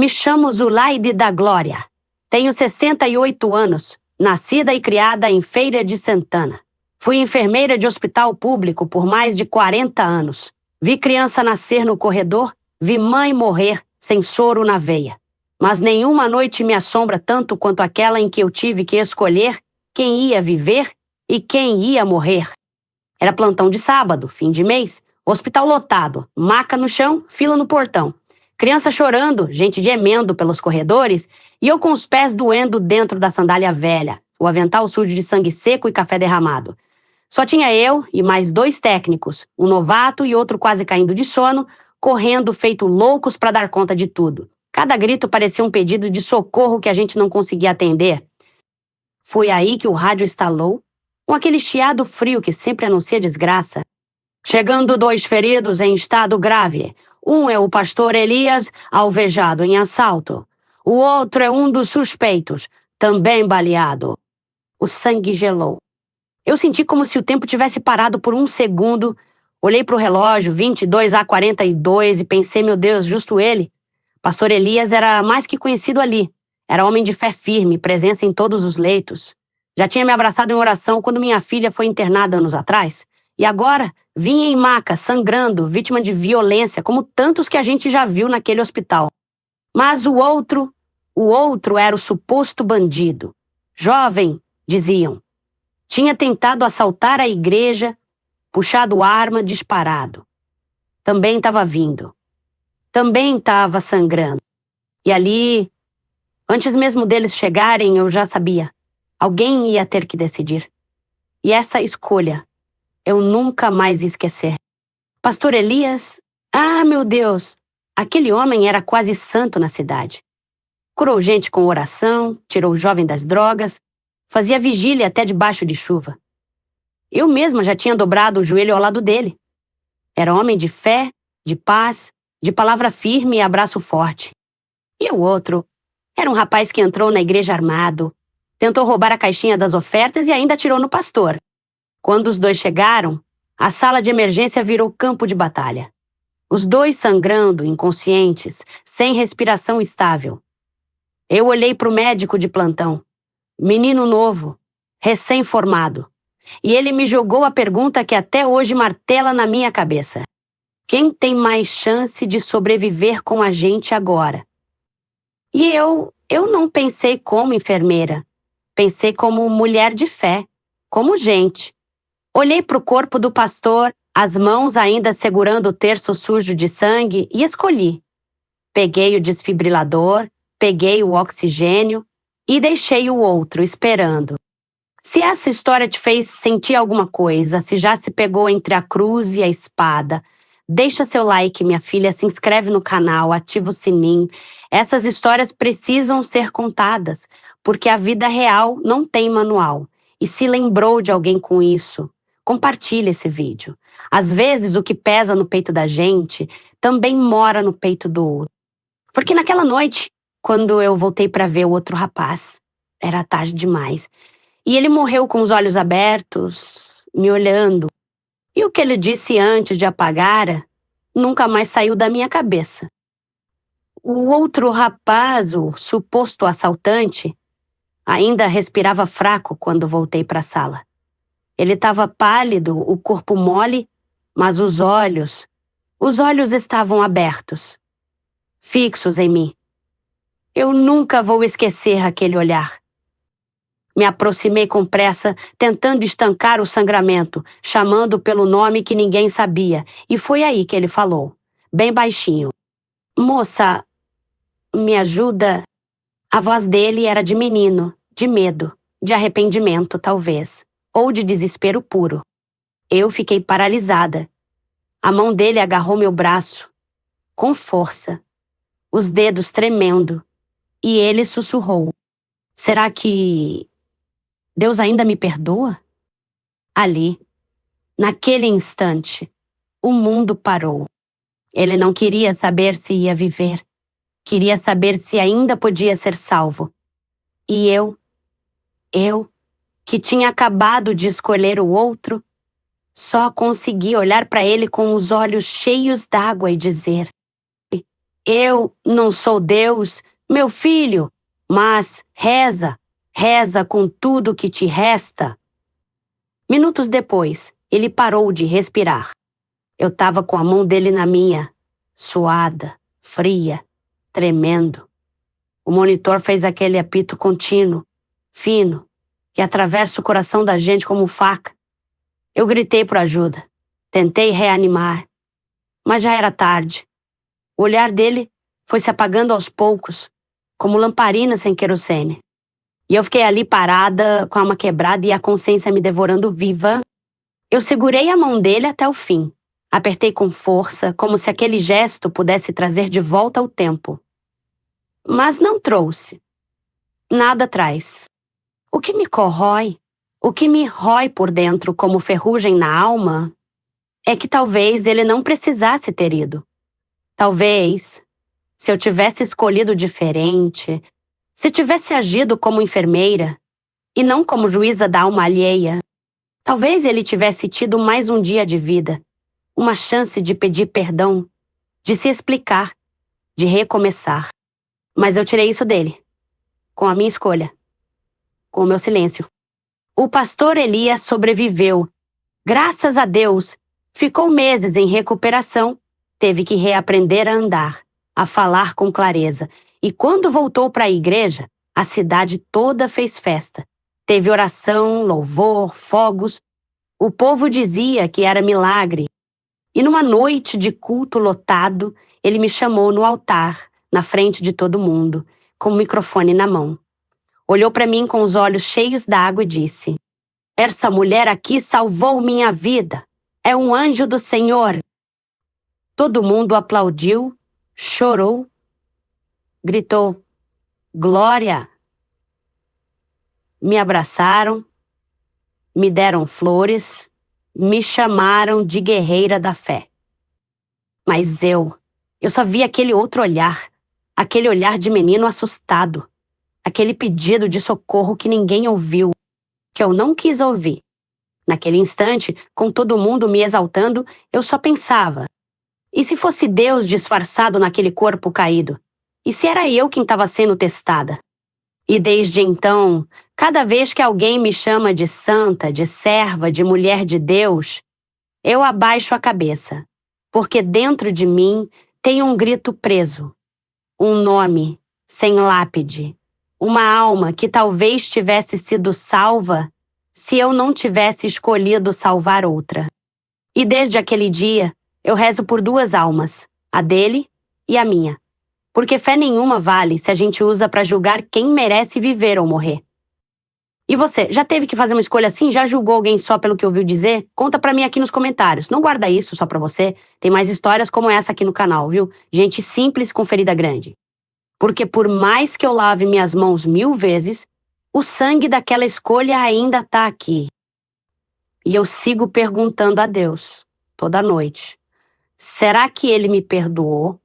Me chamo Zulaide da Glória. Tenho 68 anos, nascida e criada em Feira de Santana. Fui enfermeira de hospital público por mais de 40 anos. Vi criança nascer no corredor, vi mãe morrer sem soro na veia. Mas nenhuma noite me assombra tanto quanto aquela em que eu tive que escolher quem ia viver e quem ia morrer. Era plantão de sábado, fim de mês, hospital lotado, maca no chão, fila no portão. Criança chorando, gente gemendo pelos corredores e eu com os pés doendo dentro da sandália velha, o avental sujo de sangue seco e café derramado. Só tinha eu e mais 2 técnicos, um novato e outro quase caindo de sono, correndo feito loucos para dar conta de tudo. Cada grito parecia um pedido de socorro que a gente não conseguia atender. Foi aí que o rádio estalou, com aquele chiado frio que sempre anuncia desgraça. Chegando 2 feridos em estado grave. Um é o pastor Elias, alvejado em assalto. O outro é um dos suspeitos, também baleado. O sangue gelou. Eu senti como se o tempo tivesse parado por um segundo. Olhei para o relógio, 22h42, e pensei, meu Deus, justo ele. Pastor Elias era mais que conhecido ali. Era homem de fé firme, presença em todos os leitos. Já tinha me abraçado em oração quando minha filha foi internada anos atrás. E agora, vinha em maca, sangrando, vítima de violência, como tantos que a gente já viu naquele hospital. Mas o outro era o suposto bandido. Jovem, diziam. Tinha tentado assaltar a igreja, puxado arma, disparado. Também estava vindo. Também estava sangrando. E ali, antes mesmo deles chegarem, eu já sabia. Alguém ia ter que decidir. E essa escolha eu nunca mais ia esquecer. Pastor Elias, meu Deus, aquele homem era quase santo na cidade. Curou gente com oração, tirou o jovem das drogas, fazia vigília até debaixo de chuva. Eu mesma já tinha dobrado o joelho ao lado dele. Era homem de fé, de paz, de palavra firme e abraço forte. E o outro era um rapaz que entrou na igreja armado, tentou roubar a caixinha das ofertas e ainda atirou no pastor. Quando os 2 chegaram, a sala de emergência virou campo de batalha. Os 2 sangrando, inconscientes, sem respiração estável. Eu olhei para o médico de plantão, menino novo, recém-formado, e ele me jogou a pergunta que até hoje martela na minha cabeça. Quem tem mais chance de sobreviver com a gente agora? E eu não pensei como enfermeira. Pensei como mulher de fé, como gente. Olhei para o corpo do pastor, as mãos ainda segurando o terço sujo de sangue, e escolhi. Peguei o desfibrilador, peguei o oxigênio e deixei o outro esperando. Se essa história te fez sentir alguma coisa, se já se pegou entre a cruz e a espada, deixa seu like, minha filha, se inscreve no canal, ativa o sininho. Essas histórias precisam ser contadas, porque a vida real não tem manual. E se lembrou de alguém com isso, compartilhe esse vídeo. Às vezes, o que pesa no peito da gente também mora no peito do outro. Porque naquela noite, quando eu voltei para ver o outro rapaz, era tarde demais. E ele morreu com os olhos abertos, me olhando. E o que ele disse antes de apagar nunca mais saiu da minha cabeça. O outro rapaz, o suposto assaltante, ainda respirava fraco quando voltei para a sala. Ele estava pálido, o corpo mole, mas os olhos estavam abertos, fixos em mim. Eu nunca vou esquecer aquele olhar. Me aproximei com pressa, tentando estancar o sangramento, chamando pelo nome que ninguém sabia, e foi aí que ele falou, bem baixinho. Moça, me ajuda? A voz dele era de menino, de medo, de arrependimento, talvez, ou de desespero puro. Eu fiquei paralisada. A mão dele agarrou meu braço, com força, os dedos tremendo, e ele sussurrou. Será que Deus ainda me perdoa? Ali, naquele instante, o mundo parou. Ele não queria saber se ia viver. Queria saber se ainda podia ser salvo. E eu, que tinha acabado de escolher o outro, só consegui olhar para ele com os olhos cheios d'água e dizer: Eu não sou Deus, meu filho, mas reza, reza com tudo que te resta. Minutos depois, ele parou de respirar. Eu estava com a mão dele na minha, suada, fria, tremendo. O monitor fez aquele apito contínuo, fino, que atravessa o coração da gente como faca. Eu gritei por ajuda. Tentei reanimar, mas já era tarde. O olhar dele foi se apagando aos poucos, como lamparina sem querosene. E eu fiquei ali parada, com a alma quebrada e a consciência me devorando viva. Eu segurei a mão dele até o fim. Apertei com força, como se aquele gesto pudesse trazer de volta o tempo. Mas não trouxe. Nada traz. O que me corrói, o que me rói por dentro como ferrugem na alma, é que talvez ele não precisasse ter ido. Talvez, se eu tivesse escolhido diferente, se tivesse agido como enfermeira e não como juíza da alma alheia, talvez ele tivesse tido mais um dia de vida, uma chance de pedir perdão, de se explicar, de recomeçar. Mas eu tirei isso dele, com a minha escolha, com o meu silêncio. O pastor Elias sobreviveu. Graças a Deus, ficou meses em recuperação, teve que reaprender a andar, a falar com clareza. E quando voltou para a igreja, a cidade toda fez festa. Teve oração, louvor, fogos. O povo dizia que era milagre. E numa noite de culto lotado, ele me chamou no altar, na frente de todo mundo, com o microfone na mão. Olhou para mim com os olhos cheios d'água e disse: "Essa mulher aqui salvou minha vida. É um anjo do Senhor." Todo mundo aplaudiu, chorou, gritou: "Glória!" Me abraçaram, me deram flores, me chamaram de guerreira da fé. Mas eu só vi aquele outro olhar, aquele olhar de menino assustado, aquele pedido de socorro que ninguém ouviu, que eu não quis ouvir. Naquele instante, com todo mundo me exaltando, eu só pensava: e se fosse Deus disfarçado naquele corpo caído? E se era eu quem estava sendo testada? E desde então, cada vez que alguém me chama de santa, de serva, de mulher de Deus, eu abaixo a cabeça, porque dentro de mim tem um grito preso, um nome sem lápide, uma alma que talvez tivesse sido salva se eu não tivesse escolhido salvar outra. E desde aquele dia, eu rezo por duas almas, a dele e a minha. Porque fé nenhuma vale se a gente usa para julgar quem merece viver ou morrer. E você, já teve que fazer uma escolha assim? Já julgou alguém só pelo que ouviu dizer? Conta pra mim aqui nos comentários. Não guarda isso só pra você. Tem mais histórias como essa aqui no canal, viu? Gente simples com ferida grande. Porque por mais que eu lave minhas mãos 1000 vezes, o sangue daquela escolha ainda tá aqui. E eu sigo perguntando a Deus, toda noite: será que ele me perdoou?